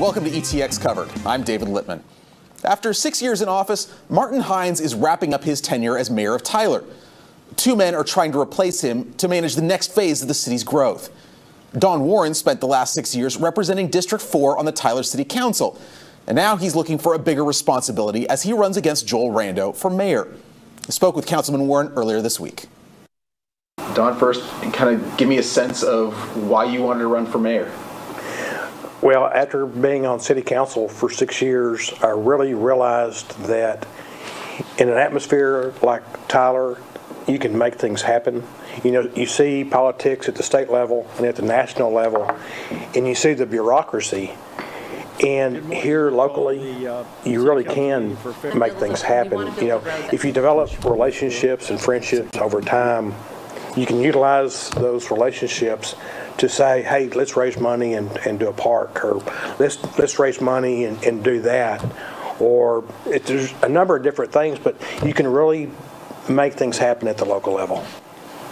Welcome to ETX Covered. I'm David Littman. After 6 years in office, Martin Heines is wrapping up his tenure as mayor of Tyler. Two men are trying to replace him to manage the next phase of the city's growth. Don Warren spent the last 6 years representing District 4 on the Tyler City Council, and now he's looking for a bigger responsibility as he runs against Joel Rando for mayor. I spoke with Councilman Warren earlier this week. Don, first, kind of give me a sense of why you wanted to run for mayor. Well, after being on city council for 6 years, I really realized that in an atmosphere like Tyler, you can make things happen. You know, you see politics at the state level and at the national level, and you see the bureaucracy. And here locally, you really can make things happen. You know, if you develop relationships and friendships over time, you can utilize those relationships to say, hey, let's raise money and do a park, or let's raise money and do that. Or there's a number of different things, but you can really make things happen at the local level.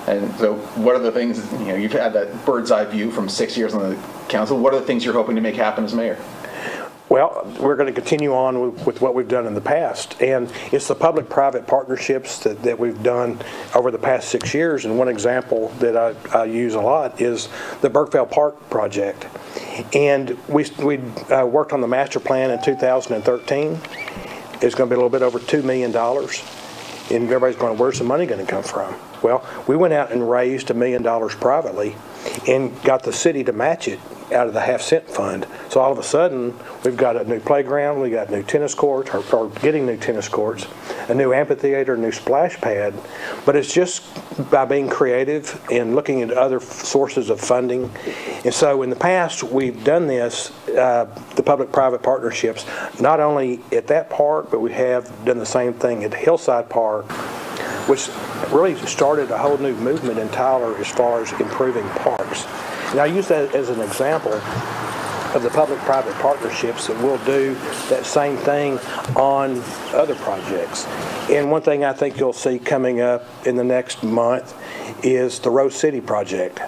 And so what are the things, you know, you've had that bird's eye view from 6 years on the council. What are the things you're hoping to make happen as mayor? Well, we're going to continue on with what we've done in the past, and it's the public-private partnerships that we've done over the past 6 years. And one example that I use a lot is the Burkeville Park project. And we worked on the master plan in 2013. It's going to be a little bit over $2 million. And everybody's going, where's the money going to come from? Well, we went out and raised $1 million privately and got the city to match it out of the half-cent fund. So all of a sudden, we've got a new playground, we got new tennis courts, or getting new tennis courts, a new amphitheater, a new splash pad. But it's just by being creative and looking at other sources of funding. And so in the past, we've done this, the public-private partnerships, not only at that park, but we have done the same thing at Hillside Park, which really started a whole new movement in Tyler as far as improving parks. And I use that as an example of the public-private partnerships that will do that same thing on other projects. And one thing I think you'll see coming up in the next month is the Rose City project,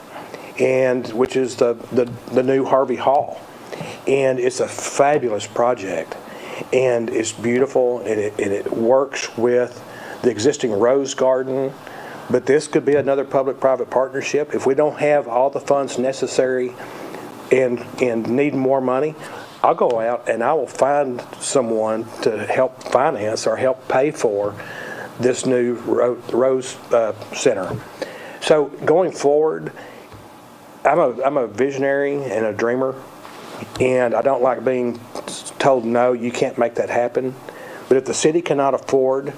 and which is the new Harvey Hall. And it's a fabulous project, and it's beautiful, and it works with the existing Rose Garden. But this could be another public-private partnership. If we don't have all the funds necessary and need more money, I'll go out and I will find someone to help finance or help pay for this new Rose Center. So going forward, I'm a visionary and a dreamer, and I don't like being told, no, you can't make that happen. But if the city cannot afford,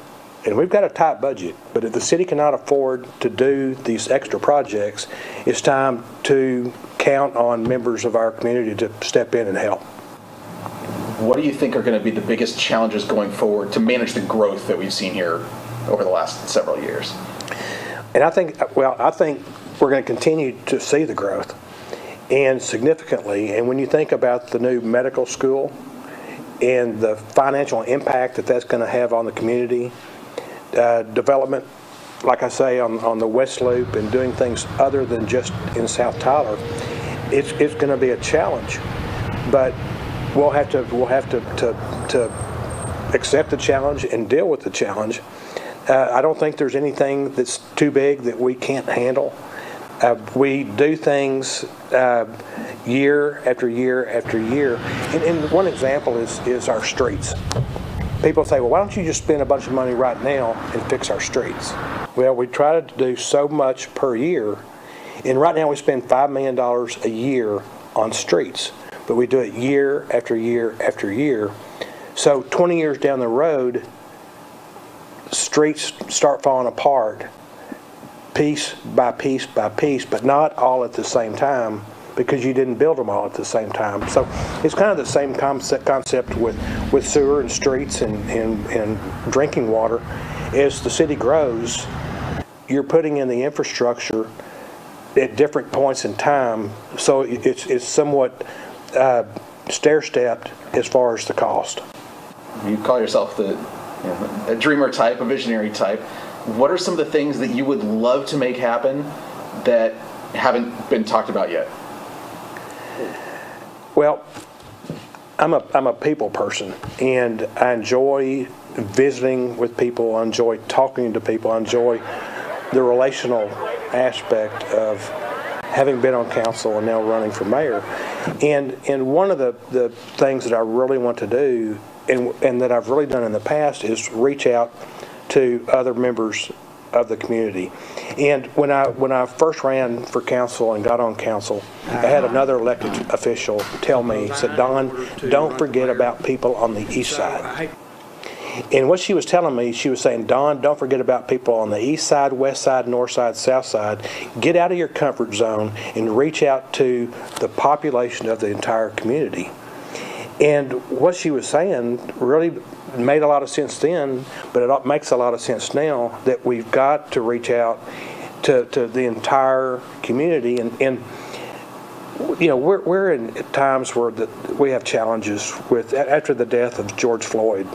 and we've got a tight budget, but if the city cannot afford to do these extra projects, it's time to count on members of our community to step in and help. What do you think are going to be the biggest challenges going forward to manage the growth that we've seen here over the last several years? And I think we're going to continue to see the growth, and significantly. And when you think about the new medical school and the financial impact that that's going to have on the community, development, like I say, on the West Loop, and doing things other than just in South Tyler, it's going to be a challenge. But we'll have to accept the challenge and deal with the challenge. I don't think there's anything that's too big that we can't handle. We do things year after year after year. And one example is our streets. People say, well, why don't you just spend a bunch of money right now and fix our streets? Well, we try to do so much per year, and right now we spend $5 million a year on streets, but we do it year after year after year. So 20 years down the road, streets start falling apart piece by piece by piece, but not all at the same time, because you didn't build them all at the same time. So it's kind of the same concept with sewer and streets and drinking water. As the city grows, you're putting in the infrastructure at different points in time, so it's somewhat stair-stepped as far as the cost. You call yourself a dreamer type, a visionary type. What are some of the things that you would love to make happen that haven't been talked about yet? Well, I'm a people person, and I enjoy visiting with people. I enjoy talking to people. I enjoy the relational aspect of having been on council and now running for mayor. And one of the things that I really want to do, and that I've really done in the past, is reach out to other members of the community. And when I first ran for council and got on council, I had another elected official tell me, said, "Don, don't forget about people on the east side." And what she was telling me, she was saying, "Don, don't forget about people on the east side, west side, north side, south side. Get out of your comfort zone and reach out to the population of the entire community." And what she was saying really made a lot of sense then, but it makes a lot of sense now, that we've got to reach out to the entire community. And you know, we're in times where we have challenges with, after the death of George Floyd,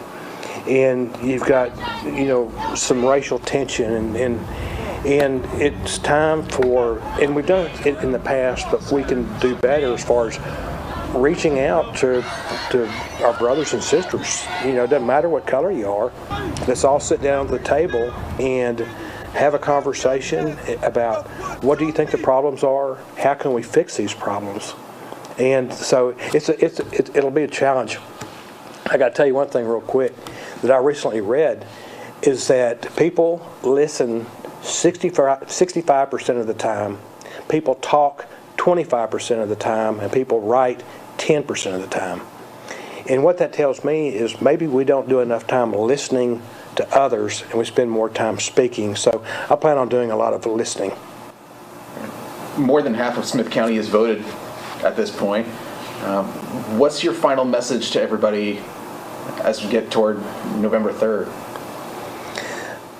and you've got, you know, some racial tension, and it's time for, and we've done it in the past, but we can do better as far as reaching out to our brothers and sisters. You know, it doesn't matter what color you are. Let's all sit down at the table and have a conversation about, what do you think the problems are? How can we fix these problems? And so it'll be a challenge. I got to tell you one thing real quick that I recently read, is that people listen 65% of the time, people talk 25% of the time, and people write 10% of the time. And what that tells me is maybe we don't do enough time listening to others, and we spend more time speaking. So I plan on doing a lot of listening. More than half of Smith County has voted at this point. What's your final message to everybody as we get toward November 3rd?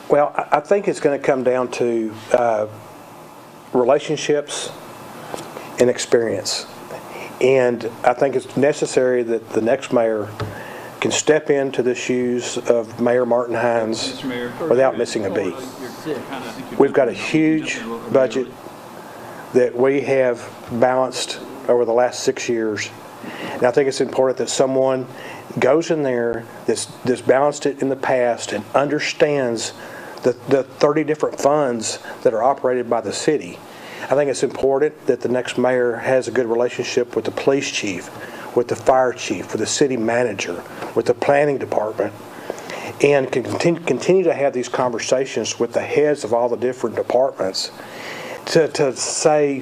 Well, I think it's going to come down to relationships and experience. And I think it's necessary that the next mayor can step into the shoes of Mayor Martin Heines without missing a beat. We've got a huge budget that we have balanced over the last 6 years. And I think it's important that someone goes in there that's balanced it in the past and understands the 30 different funds that are operated by the city. I think it's important that the next mayor has a good relationship with the police chief, with the fire chief, with the city manager, with the planning department, and can continue to have these conversations with the heads of all the different departments to say,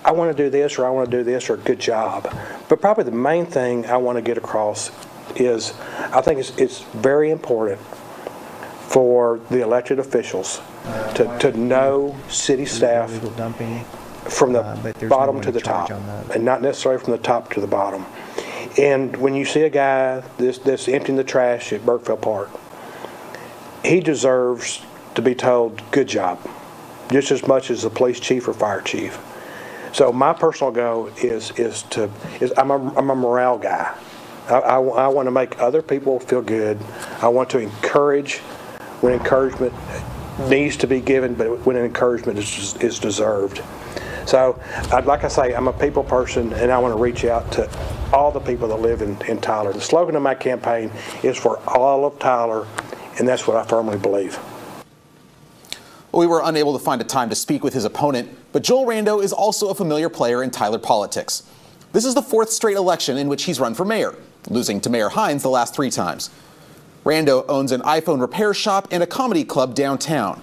I want to do this, or I want to do this, or good job. But probably the main thing I want to get across is, I think it's very important for the elected officials to know city staff from the bottom to the top, and not necessarily from the top to the bottom. And when you see a guy that's emptying the trash at Burkeville Park, he deserves to be told, good job, just as much as the police chief or fire chief. So my personal goal is I'm a morale guy. I want to make other people feel good. I want to encourage when encouragement needs to be given, but when encouragement is deserved. So, like I say, I'm a people person, and I want to reach out to all the people that live in Tyler. The slogan of my campaign is for all of Tyler, and that's what I firmly believe. We were unable to find a time to speak with his opponent, but Joel Rando is also a familiar player in Tyler politics. This is the 4th straight election in which he's run for mayor, losing to Mayor Heines the last 3 times. Rando owns an iPhone repair shop and a comedy club downtown.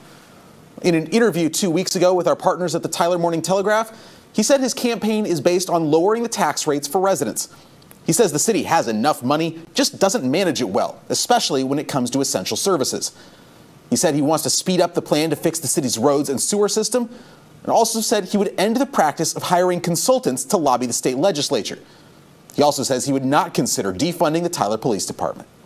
In an interview 2 weeks ago with our partners at the Tyler Morning Telegraph, he said his campaign is based on lowering the tax rates for residents. He says the city has enough money, just doesn't manage it well, especially when it comes to essential services. He said he wants to speed up the plan to fix the city's roads and sewer system, and also said he would end the practice of hiring consultants to lobby the state legislature. He also says he would not consider defunding the Tyler Police Department.